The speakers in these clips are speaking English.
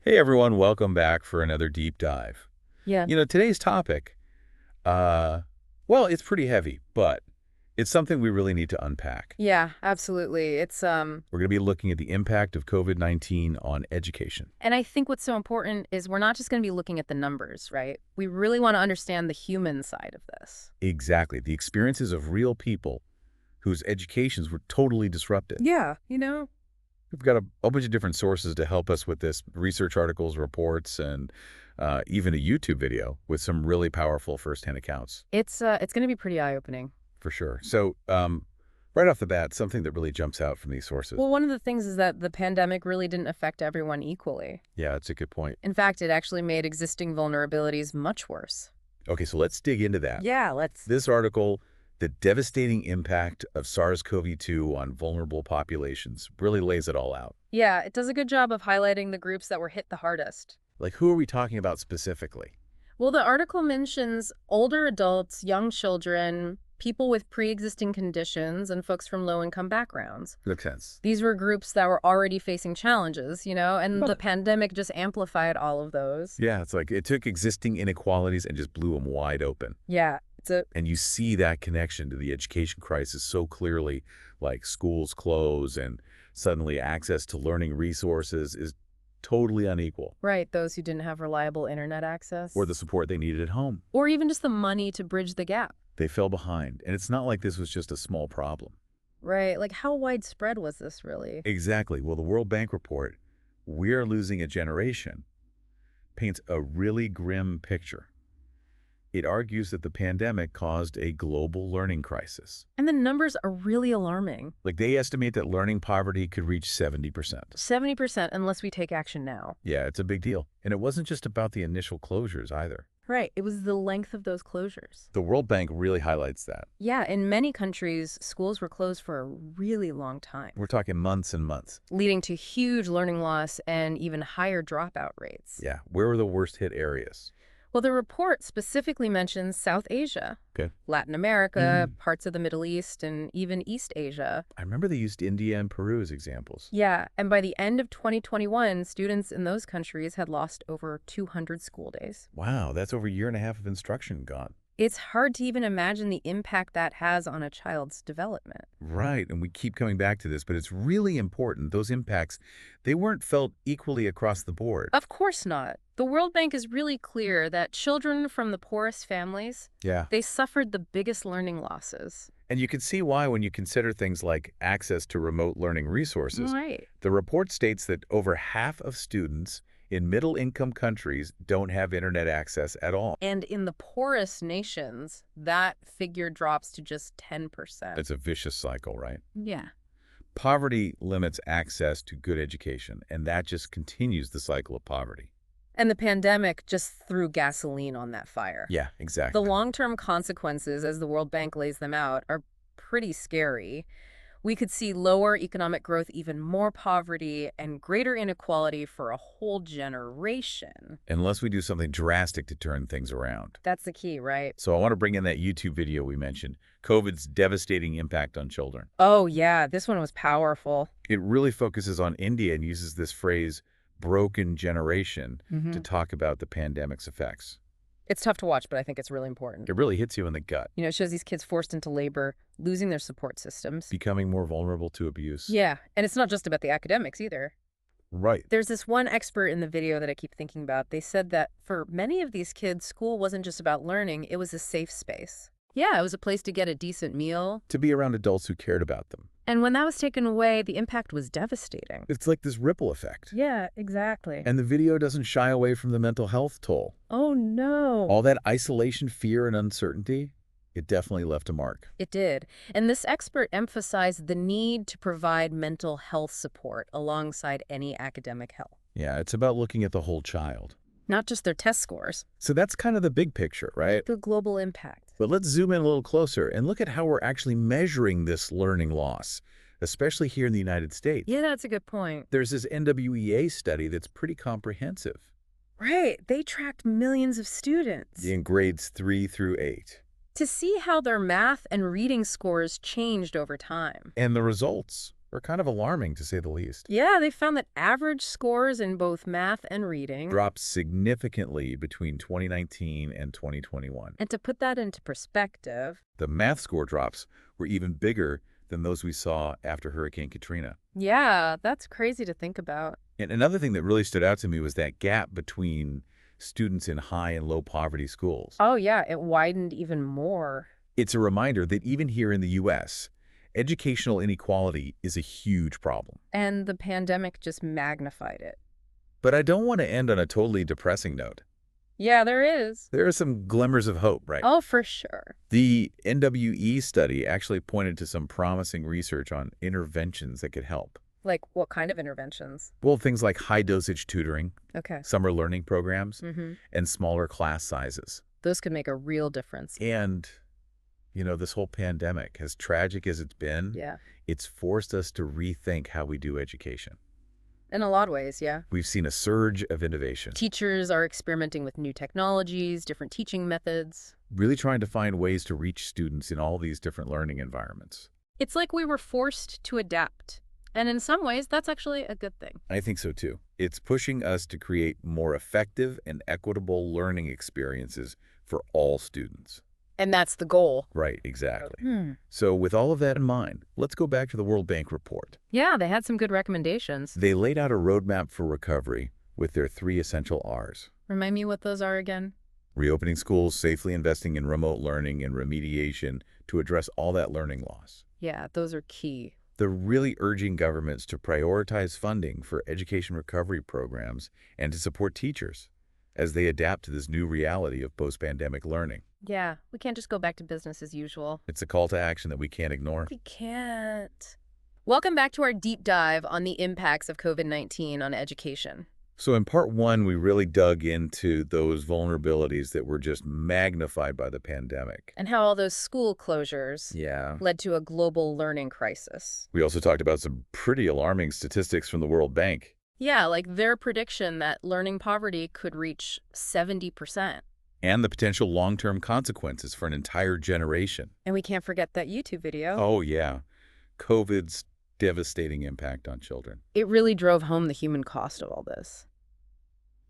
Hey everyone, welcome back for another deep dive. Yeah. Today's topic, uh, well, it's pretty heavy, but it's something we really need to unpack. Yeah, absolutely. We're going to be looking at the impact of COVID-19 on education. And I think what's so important is we're not just going to be looking at the numbers, right? We really want to understand the human side of this. Exactly, the experiences of real people whose educations were totally disrupted. Yeah. We've got a whole bunch of different sources to help us with this, research articles, reports, and even a YouTube video with some really powerful firsthand accounts. It's going to be pretty eye-opening. For sure. So, right off the bat, something that really jumps out from these sources. Well, one of the things is that the pandemic really didn't affect everyone equally. Yeah, that's a good point. In fact, it actually made existing vulnerabilities much worse. Okay, so let's dig into that. Yeah, let's. This article, The Devastating Impact of SARS-CoV-2 on Vulnerable Populations, really lays it all out. Yeah, it does a good job of highlighting the groups that were hit the hardest. Like, who are we talking about specifically? Well, the article mentions older adults, young children, people with pre-existing conditions, and folks from low-income backgrounds. Makes sense. These were groups that were already facing challenges, and the pandemic just amplified all of those. Yeah, it's like it took existing inequalities and just blew them wide open. Yeah, And you see that connection to the education crisis so clearly, like schools close and suddenly access to learning resources is totally unequal. right, those who didn't have reliable internet access. Or the support they needed at home. Or even just the money to bridge the gap. They fell behind. And it's not like this was just a small problem. Right, like how widespread was this really? Exactly. Well, the World Bank report, "We're Losing a Generation," paints a really grim picture. It argues that the pandemic caused a global learning crisis. And the numbers are really alarming. Like, they estimate that learning poverty could reach 70%. 70% unless we take action now. Yeah, it's a big deal. And it wasn't just about the initial closures either. Right, it was the length of those closures. The World Bank really highlights that. Yeah, in many countries, schools were closed for a really long time, We're talking months and months. leading to huge learning loss and even higher dropout rates. Yeah, where were the worst hit areas? Well, the report specifically mentions South Asia, Okay. Latin America, parts of the Middle East, and even East Asia. I remember they used India and Peru as examples. Yeah, and by the end of 2021, students in those countries had lost over 200 school days. Wow, that's over a year and a half of instruction gone. It's hard to even imagine the impact that has on a child's development. Right, and we keep coming back to this, but it's really important. Those impacts, they weren't felt equally across the board. Of course not. The World Bank is really clear that children from the poorest families, Yeah, they suffered the biggest learning losses. and you can see why when you consider things like access to remote learning resources. Right. The report states that over half of students in middle-income countries don't have internet access at all. And in the poorest nations, that figure drops to just 10%. It's a vicious cycle, right? Yeah. Poverty limits access to good education, and that just continues the cycle of poverty. And the pandemic just threw gasoline on that fire. Yeah, exactly. The long-term consequences, as the World Bank lays them out, are pretty scary. We could see lower economic growth, even more poverty, and greater inequality for a whole generation. Unless we do something drastic to turn things around. That's the key, right? So I want to bring in that YouTube video we mentioned, COVID's devastating impact on children. Oh, yeah, this one was powerful. It really focuses on India and uses this phrase, broken generation, to talk about the pandemic's effects. It's tough to watch, but I think it's really important. It really hits you in the gut, It shows these kids forced into labor, losing their support systems. becoming more vulnerable to abuse. Yeah, and it's not just about the academics either. Right. There's this one expert in the video that I keep thinking about. They said that for many of these kids, school wasn't just about learning, it was a safe space. Yeah, it was a place to get a decent meal. To be around adults who cared about them. And when that was taken away, the impact was devastating. It's like this ripple effect. Yeah, exactly. And the video doesn't shy away from the mental health toll. Oh, no. All that isolation, fear, and uncertainty, it definitely left a mark. It did. And this expert emphasized the need to provide mental health support alongside any academic help. Yeah, it's about looking at the whole child. Not just their test scores. So that's kind of the big picture, right? The global impact. But let's zoom in a little closer and look at how we're actually measuring this learning loss, especially here in the United States. Yeah, that's a good point. There's this NWEA study that's pretty comprehensive. Right. They tracked millions of students In grades 3 through 8. to see how their math and reading scores changed over time. And the results, are kind of alarming, to say the least. Yeah, they found that average scores in both math and reading Dropped significantly between 2019 and 2021. And to put that into perspective, The math score drops were even bigger than those we saw after Hurricane Katrina. yeah, that's crazy to think about. And another thing that really stood out to me was that gap between students in high and low poverty schools. Oh, yeah, it widened even more. It's a reminder that even here in the U.S., educational inequality is a huge problem. And the pandemic just magnified it. But I don't want to end on a totally depressing note. Yeah, there is. There are some glimmers of hope, right? Oh, for sure. The NWE study actually pointed to some promising research on interventions that could help. Like, what kind of interventions? Well, things like high-dosage tutoring, Okay. summer learning programs, Mm-hmm. and smaller class sizes. Those could make a real difference. And, this whole pandemic, as tragic as it's been, Yeah. it's forced us to rethink how we do education. In a lot of ways, yeah. We've seen a surge of innovation, Teachers are experimenting with new technologies, different teaching methods. really trying to find ways to reach students in all these different learning environments. It's like we were forced to adapt. And in some ways, that's actually a good thing. I think so too. It's pushing us to create more effective and equitable learning experiences for all students. And that's the goal. Right, exactly. So with all of that in mind, let's go back to the World Bank report. Yeah, they had some good recommendations. They laid out a roadmap for recovery with their 3 essential R's. Remind me what those are again? Reopening schools, safely investing in remote learning, and remediation to address all that learning loss. Yeah, those are key. They're really urging governments to prioritize funding for education recovery programs and to support teachers as they adapt to this new reality of post-pandemic learning. Yeah, we can't just go back to business as usual. It's a call to action that we can't ignore. We can't. Welcome back to our deep dive on the impacts of COVID-19 on education. So in part 1, we really dug into those vulnerabilities that were just magnified by the pandemic. And how all those school closures Yeah. led to a global learning crisis. We also talked about some pretty alarming statistics from the World Bank. Yeah, like their prediction that learning poverty could reach 70%. And the potential long-term consequences for an entire generation. And we can't forget that YouTube video. Oh, yeah. COVID's devastating impact on children. It really drove home the human cost of all this.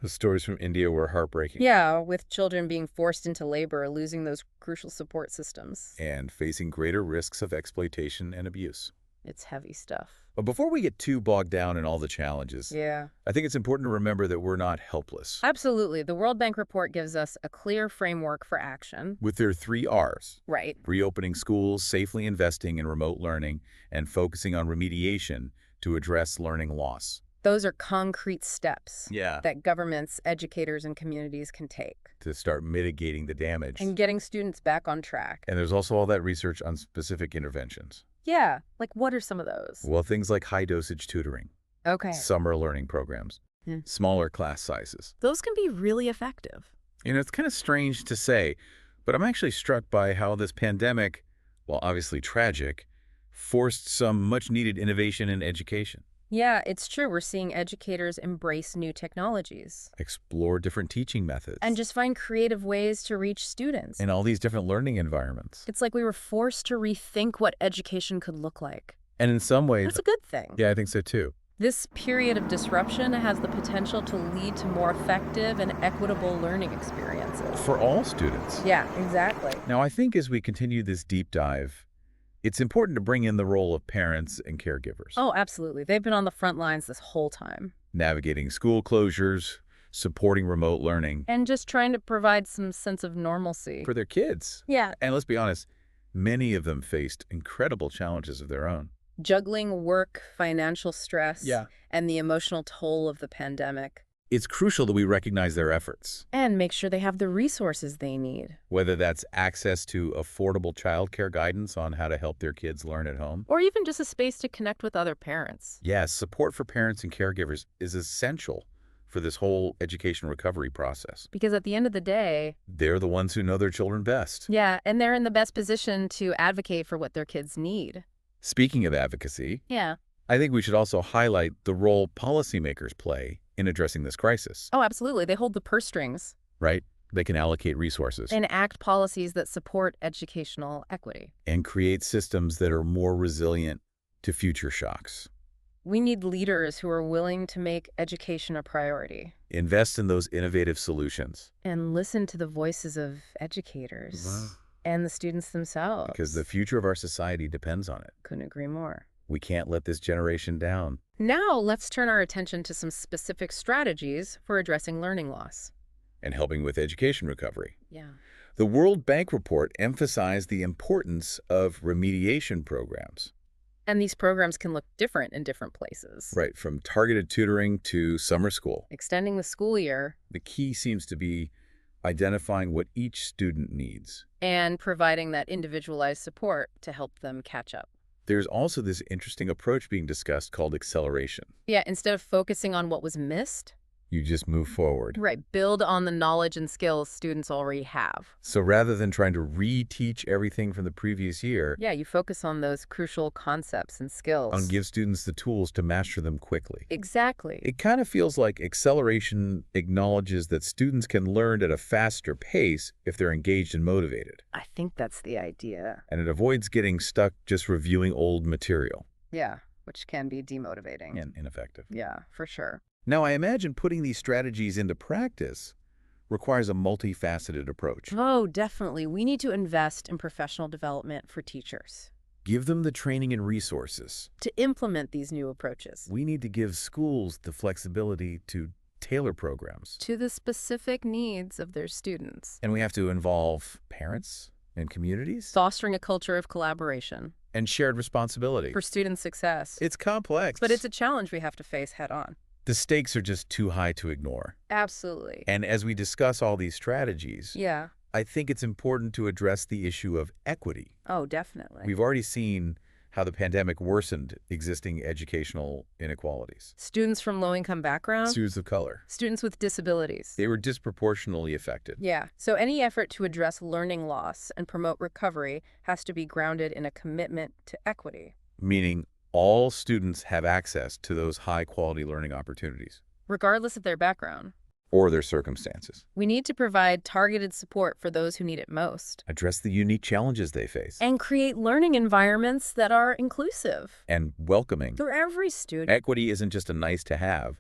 The stories from India were heartbreaking. Yeah, with children being forced into labor, losing those crucial support systems. And facing greater risks of exploitation and abuse. It's heavy stuff. But before we get too bogged down in all the challenges, Yeah. I think it's important to remember that we're not helpless. Absolutely. The World Bank report gives us a clear framework for action. With their 3 R's, Right. reopening schools, safely investing in remote learning, and focusing on remediation to address learning loss. Those are concrete steps Yeah. that governments, educators, and communities can take. To start mitigating the damage. And getting students back on track. And there's also all that research on specific interventions. Yeah. Like, what are some of those? Well, things like high-dosage tutoring, Okay. summer learning programs, Yeah. smaller class sizes. Those can be really effective. It's kind of strange to say, but I'm actually struck by how this pandemic, while obviously tragic, forced some much-needed innovation in education. Yeah, it's true. We're seeing educators embrace new technologies Explore different teaching methods. and just find creative ways to reach students. in all these different learning environments. It's like we were forced to rethink what education could look like. And in some ways, That's a good thing. yeah, I think so too. This period of disruption has the potential to lead to more effective and equitable learning experiences. For all students. Yeah, exactly. Now, I think as we continue this deep dive, it's important to bring in the role of parents and caregivers. Oh, absolutely. They've been on the front lines this whole time. Navigating school closures, supporting remote learning And just trying to provide some sense of normalcy. for their kids. Yeah. And let's be honest, many of them faced incredible challenges of their own. Juggling work, financial stress, Yeah. and the emotional toll of the pandemic. It's crucial that we recognize their efforts, And make sure they have the resources they need. whether that's access to affordable childcare guidance on how to help their kids learn at home. Or even just a space to connect with other parents. Yes, support for parents and caregivers is essential for this whole education recovery process. Because at the end of the day, They're the ones who know their children best. yeah, and they're in the best position to advocate for what their kids need. Speaking of advocacy, Yeah. I think we should also highlight the role policymakers play in addressing this crisis, Oh, absolutely. They hold the purse strings right? They can allocate resources and enact policies that support educational equity. and create systems that are more resilient to future shocks. We need leaders who are willing to make education a priority Invest in those innovative solutions. and listen to the voices of educators and the students themselves. Because the future of our society depends on it. Couldn't agree more. We can't let this generation down. Now, let's turn our attention to some specific strategies for addressing learning loss. And helping with education recovery. Yeah. The World Bank report emphasized the importance of remediation programs. And these programs can look different in different places. Right, from targeted tutoring to summer school. Extending the school year. The key seems to be identifying what each student needs. And providing that individualized support to help them catch up. There's also this interesting approach being discussed called acceleration. Yeah, instead of focusing on what was missed, You just move forward. right, build on the knowledge and skills students already have. So rather than trying to reteach everything from the previous year, Yeah, you focus on those crucial concepts and skills. give students the tools to master them quickly. Exactly. It kind of feels like acceleration acknowledges that students can learn at a faster pace if they're engaged and motivated. I think that's the idea. And it avoids getting stuck just reviewing old material. Yeah, which can be demotivating. And ineffective. Yeah, for sure. Now, I imagine putting these strategies into practice requires a multifaceted approach. Oh, definitely. We need to invest in professional development for teachers Give them the training and resources. to implement these new approaches We need to give schools the flexibility to tailor programs. to the specific needs of their students, And we have to involve parents and communities fostering a culture of collaboration and shared responsibility. for student success. It's complex. But it's a challenge we have to face head on. The stakes are just too high to ignore. Absolutely. And as we discuss all these strategies, Yeah. I think it's important to address the issue of equity. Oh, definitely. We've already seen how the pandemic worsened existing educational inequalities. Students from low-income backgrounds, Students of color, students with disabilities. they were disproportionately affected. Yeah. So any effort to address learning loss and promote recovery has to be grounded in a commitment to equity, Meaning all students have access to those high-quality learning opportunities regardless of their background. or their circumstances. We need to provide targeted support for those who need it most Address the unique challenges they face and create learning environments that are inclusive and welcoming. for every student. Equity isn't just a nice to have,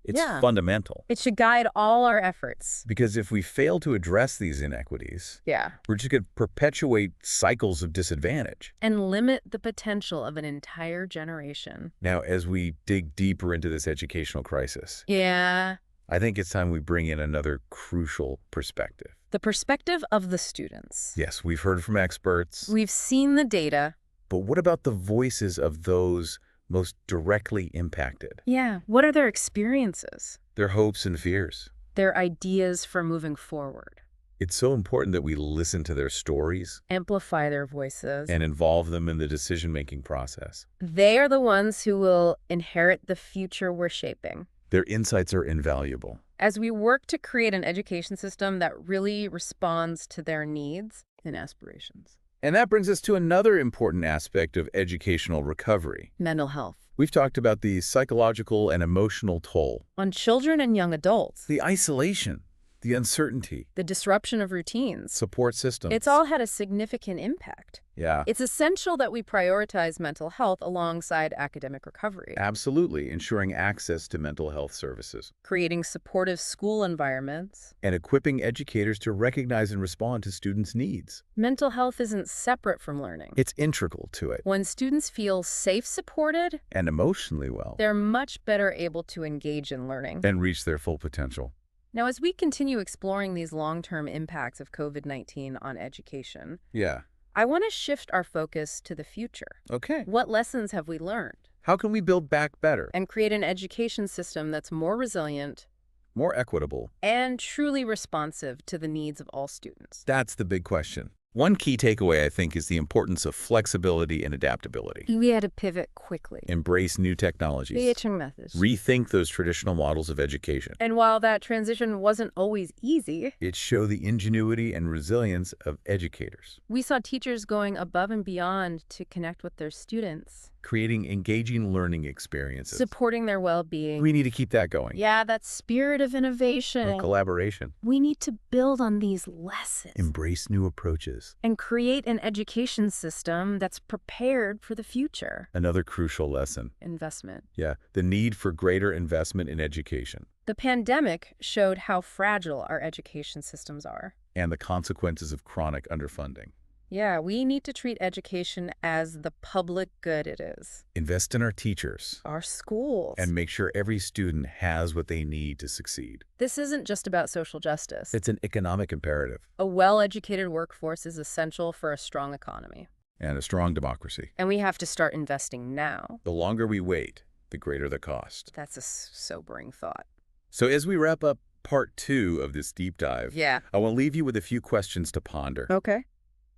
it's Yeah. fundamental. It should guide all our efforts. Because if we fail to address these inequities, Yeah. we're just going to perpetuate cycles of disadvantage. And limit the potential of an entire generation. Now, as we dig deeper into this educational crisis, Yeah. I think it's time we bring in another crucial perspective. The perspective of the students. Yes, we've heard from experts, We've seen the data. but what about the voices of those most directly impacted? Yeah. What are their experiences? Their hopes and fears? Their ideas for moving forward? It's so important that we listen to their stories Amplify their voices. and involve them in the decision-making process. They are the ones who will inherit the future we're shaping. Their insights are invaluable. As we work to create an education system that really responds to their needs and aspirations. And that brings us to another important aspect of educational recovery. Mental health. We've talked about the psychological and emotional toll, On children and young adults. the isolation, the uncertainty, The disruption of routines. support systems. It's all had a significant impact. Yeah, It's essential that we prioritize mental health alongside academic recovery. absolutely, ensuring access to mental health services Creating supportive school environments. and equipping educators to recognize and respond to students' needs. Mental health isn't separate from learning. It's integral to it. When students feel safe, supported, And emotionally well, they're much better able to engage in learning. and reach their full potential. Now, as we continue exploring these long-term impacts of COVID-19 on education, Yeah, I want to shift our focus to the future. okay. What lessons have we learned? How can we build back better, And create an education system that's more resilient more equitable? and truly responsive to the needs of all students. That's the big question. One key takeaway, I think, is the importance of flexibility and adaptability. We had to pivot quickly. Embrace new technologies. Teaching methods. Rethink those traditional models of education. And while that transition wasn't always easy, It showed the ingenuity and resilience of educators. we saw teachers going above and beyond to connect with their students creating engaging learning experiences. Supporting their well-being. We need to keep that going. Yeah, that spirit of innovation. Collaboration. We need to build on these lessons. Embrace new approaches. And create an education system that's prepared for the future. Another crucial lesson. Investment. Yeah, the need for greater investment in education. The pandemic showed how fragile our education systems are. And the consequences of chronic underfunding. Yeah, we need to treat education as the public good it is. Invest in our teachers. Our schools. And make sure every student has what they need to succeed. This isn't just about social justice. It's an economic imperative. A well-educated workforce is essential for a strong economy. And a strong democracy. And we have to start investing now. The longer we wait, the greater the cost. That's a sobering thought. So as we wrap up part 2 of this deep dive, Yeah. I want to leave you with a few questions to ponder. Okay.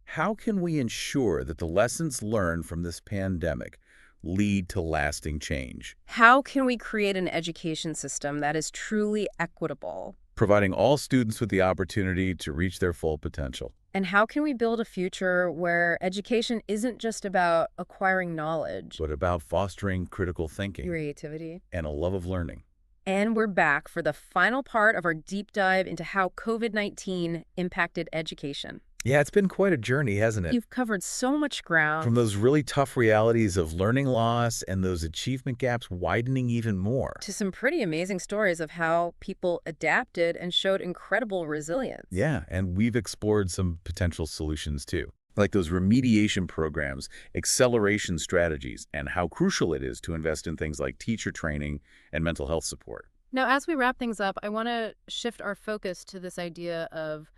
How can we ensure that the lessons learned from this pandemic lead to lasting change? How can we create an education system that is truly equitable? Providing all students with the opportunity to reach their full potential. And how can we build a future where education isn't just about acquiring knowledge, But about fostering critical thinking creativity? and a love of learning. And we're back for the final part of our deep dive into how COVID-19 impacted education. Yeah, it's been quite a journey, hasn't it? You've covered so much ground. From those really tough realities of learning loss and those achievement gaps widening even more. To some pretty amazing stories of how people adapted and showed incredible resilience. Yeah, and we've explored some potential solutions too, like those remediation programs, acceleration strategies, and how crucial it is to invest in things like teacher training and mental health support. Now, as we wrap things up, I want to shift our focus to this idea of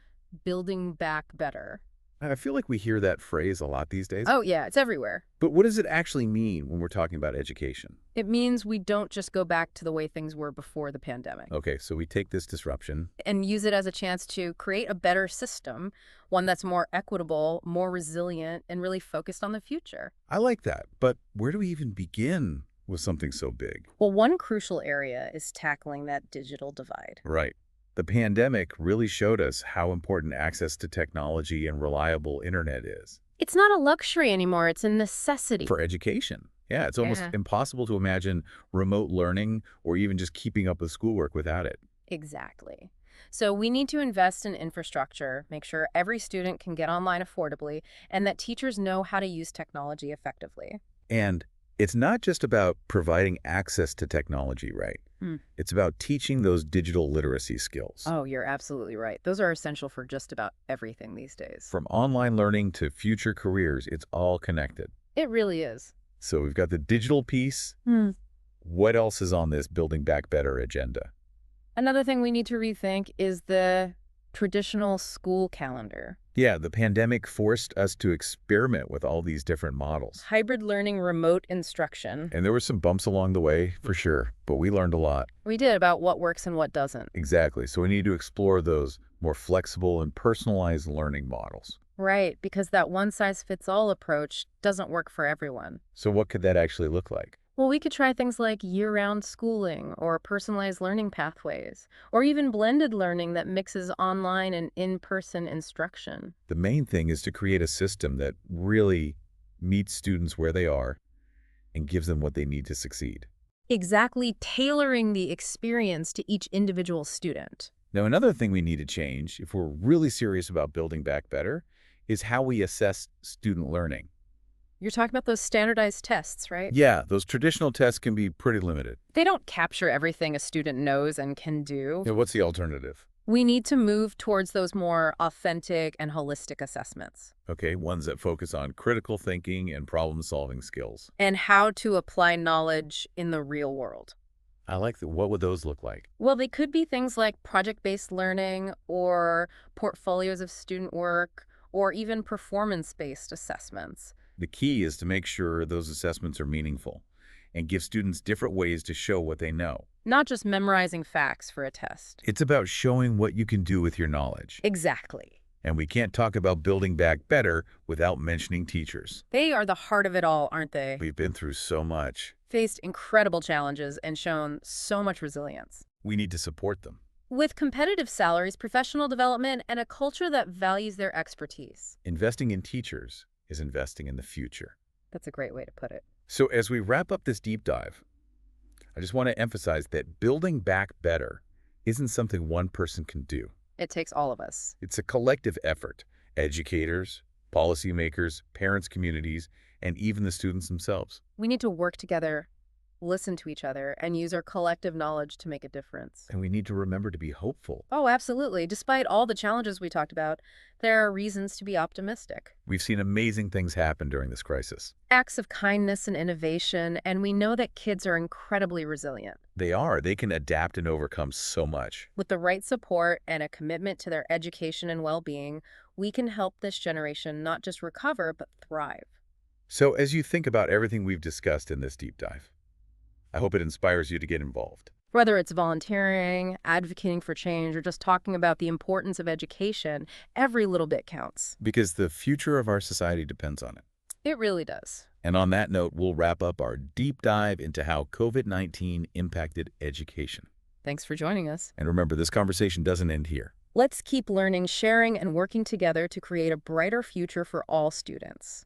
building back better. I feel like we hear that phrase a lot these days. Oh, yeah, it's everywhere. But what does it actually mean when we're talking about education? It means we don't just go back to the way things were before the pandemic. Okay, so we take this disruption. And use it as a chance to create a better system, one that's more equitable, more resilient, and really focused on the future. I like that, but where do we even begin with something so big? Well, one crucial area is tackling that digital divide. Right. The pandemic really showed us how important access to technology and reliable internet is. It's not a luxury anymore, it's a necessity. For education. Yeah, it's almost Yeah. impossible to imagine remote learning or even just keeping up with schoolwork without it. Exactly. So we need to invest in infrastructure, make sure every student can get online affordably, and that teachers know how to use technology effectively. And it's not just about providing access to technology, right? It's about teaching those digital literacy skills. Oh, you're absolutely right. Those are essential for just about everything these days. From online learning to future careers, it's all connected. It really is. So we've got the digital piece. What else is on this Building Back Better agenda? Another thing we need to rethink is the traditional school calendar. Yeah, the pandemic forced us to experiment with all these different models. Hybrid learning, remote instruction. And there were some bumps along the way, for sure, but we learned a lot. We did about what works and what doesn't. Exactly. So we need to explore those more flexible and personalized learning models. Right, because that one-size-fits-all approach doesn't work for everyone. So what could that actually look like? Well, we could try things like year-round schooling or personalized learning pathways, or even blended learning that mixes online and in-person instruction. The main thing is to create a system that really meets students where they are and gives them what they need to succeed. Exactly, tailoring the experience to each individual student. Now, another thing we need to change, if we're really serious about building back better, is how we assess student learning. You're talking about those standardized tests, right? Yeah, those traditional tests can be pretty limited. They don't capture everything a student knows and can do. Yeah, what's the alternative? We need to move towards those more authentic and holistic assessments. Okay, ones that focus on critical thinking and problem-solving skills. And how to apply knowledge in the real world. I like that. What would those look like? Well, they could be things like project-based learning or portfolios of student work or even performance-based assessments. The key is to make sure those assessments are meaningful and give students different ways to show what they know. Not just memorizing facts for a test. It's about showing what you can do with your knowledge. Exactly. And we can't talk about building back better without mentioning teachers. They are the heart of it all, aren't they? We've been through so much. Faced incredible challenges and shown so much resilience. We need to support them. With competitive salaries, professional development, and a culture that values their expertise. Investing in teachers is investing in the future. That's a great way to put it. So as we wrap up this deep dive, I just want to emphasize that building back better isn't something one person can do. It takes all of us. It's a collective effort. Educators, policymakers, parents, communities, and even the students themselves. We need to work together, listen to each other, and use our collective knowledge to make a difference. And we need to remember to be hopeful. Oh, absolutely. Despite all the challenges we talked about, there are reasons to be optimistic. We've seen amazing things happen during this crisis. Acts of kindness and innovation, and we know that kids are incredibly resilient. They are. They can adapt and overcome so much. With the right support and a commitment to their education and well-being, we can help this generation not just recover, but thrive. So as you think about everything we've discussed in this deep dive, I hope it inspires you to get involved. Whether it's volunteering, advocating for change, or just talking about the importance of education, every little bit counts. Because the future of our society depends on it. It really does. And on that note, we'll wrap up our deep dive into how COVID-19 impacted education. Thanks for joining us. And remember, this conversation doesn't end here. Let's keep learning, sharing, and working together to create a brighter future for all students.